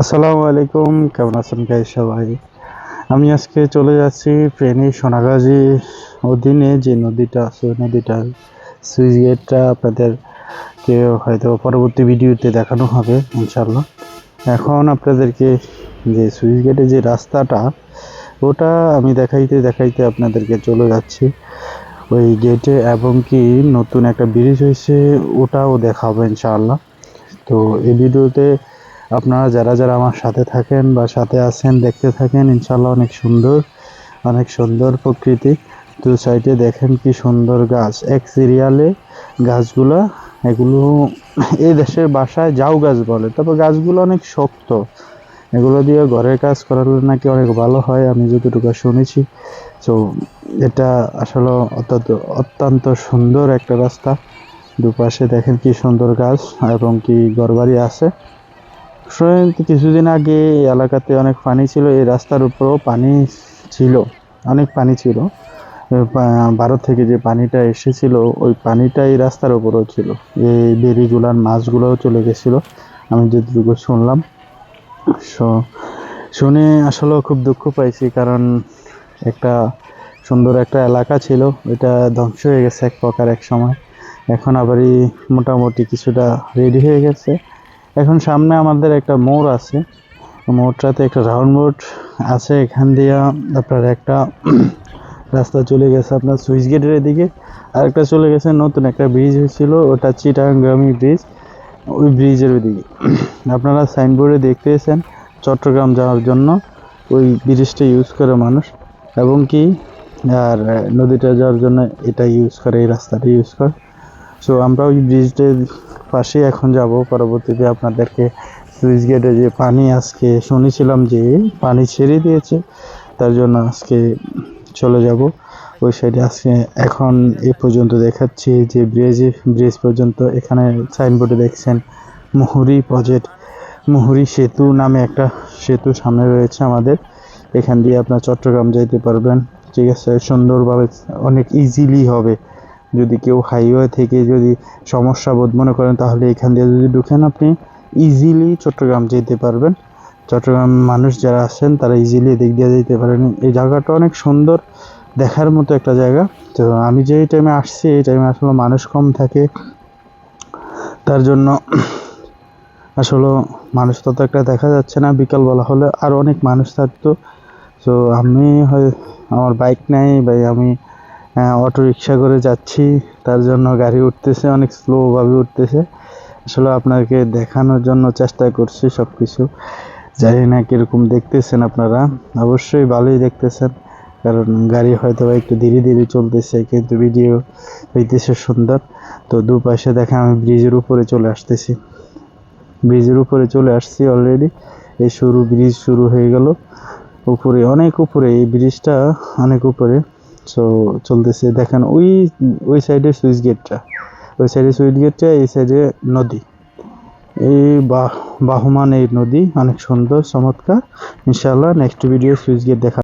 আসসালামু আলাইকুম, কেমন আছেন গাইস সবাই? আমি আজকে চলে যাচ্ছি ফেনী সোনাগাজী অধীনে যে নদীটা আছে ওই নদীটার সুইচ গেটটা আপনাদেরকে হয়তো পরবর্তী ভিডিওতে দেখানো হবে ইনশাল্লাহ। এখন আপনাদেরকে যে সুইচ গেটের যে রাস্তাটা ওটা আমি দেখাইতে দেখাইতে আপনাদেরকে চলে যাচ্ছি ওই গেটে, এবং কি নতুন একটা ব্রিজ হয়েছে ওটাও দেখাবো ইনশাআল্লাহ। তো এই ভিডিওতে আপনারা যারা যারা আমার সাথে থাকেন বা সাথে আছেন দেখতে থাকেন ইনশাল্লাহ। অনেক সুন্দর প্রকৃতি। দু সাইডে দেখেন কি সুন্দর গাছ, এক সিরিয়ালে গাছগুলা। এগুলো এই দেশের ভাষায় ঝাউ গাছ বলে, তবে গাছগুলো অনেক শক্ত। এগুলো দিয়ে ঘরের কাজ করালে নাকি অনেক ভালো হয় আমি যতটুকু শুনেছি। তো এটা আসলে অত্যন্ত সুন্দর একটা রাস্তা। দুপাশে দেখেন কি সুন্দর গাছ এবং কি ঘরবাড়ি আছে। কিছুদিন আগে এই এলাকাতে অনেক পানি ছিল, এই রাস্তার উপরেও পানি ছিল, অনেক পানি ছিল। ভারত থেকে যে পানিটা এসেছিল ওই পানিটা এই রাস্তার উপরেও ছিল। এই বেরিগুলার মাছগুলোও চলে গেছিল আমি যতটুকু শুনলাম। শুনে আসলে খুব দুঃখ পাইছি, কারণ একটা সুন্দর একটা এলাকা ছিল, এটা ধ্বংস হয়ে গেছে এক প্রকার এক সময়। এখন আবারই মোটামুটি কিছুটা রেডি হয়ে গেছে। এখন সামনে আমাদের একটা মোড় আছে, মোড়টাতে একটা রাউন্ড মোড় আছে, এখান দিয়ে আপনার একটা রাস্তা চলে গেছে আপনার সুইচ গেটের এদিকে, আর একটা চলে গেছে নতুন একটা ব্রিজ হয়েছিল, ওটা চিটাগাংগামী ব্রিজ, ওই ব্রিজের ওইদিকে। আপনারা সাইনবোর্ডে দেখতেছেন চট্টগ্রাম যাওয়ার জন্য ওই ব্রিজটা ইউজ করে মানুষ, এবং কি আর নদীটা যাওয়ার জন্য এটা ইউজ করে, এই রাস্তাটা ইউজ করে। সো আমরা ওই ব্রিজটার পাশে এখন যাব, পরবর্তীতে আপনাদেরকে সুইচ গেটে যে পানি আজকে শুনেছিলাম যে পানি ছেড়ে দিয়েছে, তার জন্য আজকে চলে যাব ওই সাইডে। আজকে এখন এ পর্যন্ত দেখাচ্ছি যে ব্রিজ পর্যন্ত। এখানে সাইনবোর্ডে দেখছেন মুহুরী প্রজেক্ট, মুহুরী সেতু নামে একটা সেতু সামনে রয়েছে আমাদের। এখান দিয়ে আপনার চট্টগ্রাম যেতে পারবেন, ঠিক আছে, সুন্দরভাবে, অনেক ইজিলি হবে। যদি কেউ হাইওয়ে থেকে যদি সমস্যা বোধ মনে করেন তাহলে এখান দিয়ে যদি ঢুকেন আপনি ইজিলি চট্টগ্রাম যেতে পারবেন। চট্টগ্রাম মানুষ যারা আছেন তারা ইজিলি এদিক দিয়ে যেতে পারেন। এই জায়গাটা অনেক সুন্দর, দেখার মতো একটা জায়গা। তো আমি যে টাইমে আসছি এই টাইমে আসলে মানুষ কম থাকে, তার জন্য আসলে মানুষ তত একটা দেখা যাচ্ছে না। বিকালবেলা হলে আর অনেক মানুষ থাকতো। তো আমি আমার বাইক নাই ভাই, আমি অটো রিক্সা করে যাচ্ছি, তার জন্য গাড়ি উঠতেছে, অনেক স্লোভাবে উঠতেছে। আসলে আপনাকে দেখানোর জন্য চেষ্টা করছি সব কিছু। জানি না কীরকম দেখতেছেন আপনারা, অবশ্যই ভালোই দেখতেছেন, কারণ গাড়ি হয়তো একটু ধীরে ধীরে চলতেছে কিন্তু ভিডিও হইতেছে সুন্দর। তো দুপাশে দেখেন আমি ব্রিজের উপরে চলে আসছি অলরেডি। এই ব্রিজ শুরু হয়ে গেল উপরে, অনেক উপরে, এই ব্রিজটা অনেক উপরে। সো চলতেছে, দেখেন ওই সাইডে সুইচ গেটটা, এই সাইডে নদী, এই বাহমান এই নদী অনেক সুন্দর চমৎকার। ইনশাআল্লাহ নেক্সট ভিডিও সুইচ গেট দেখা।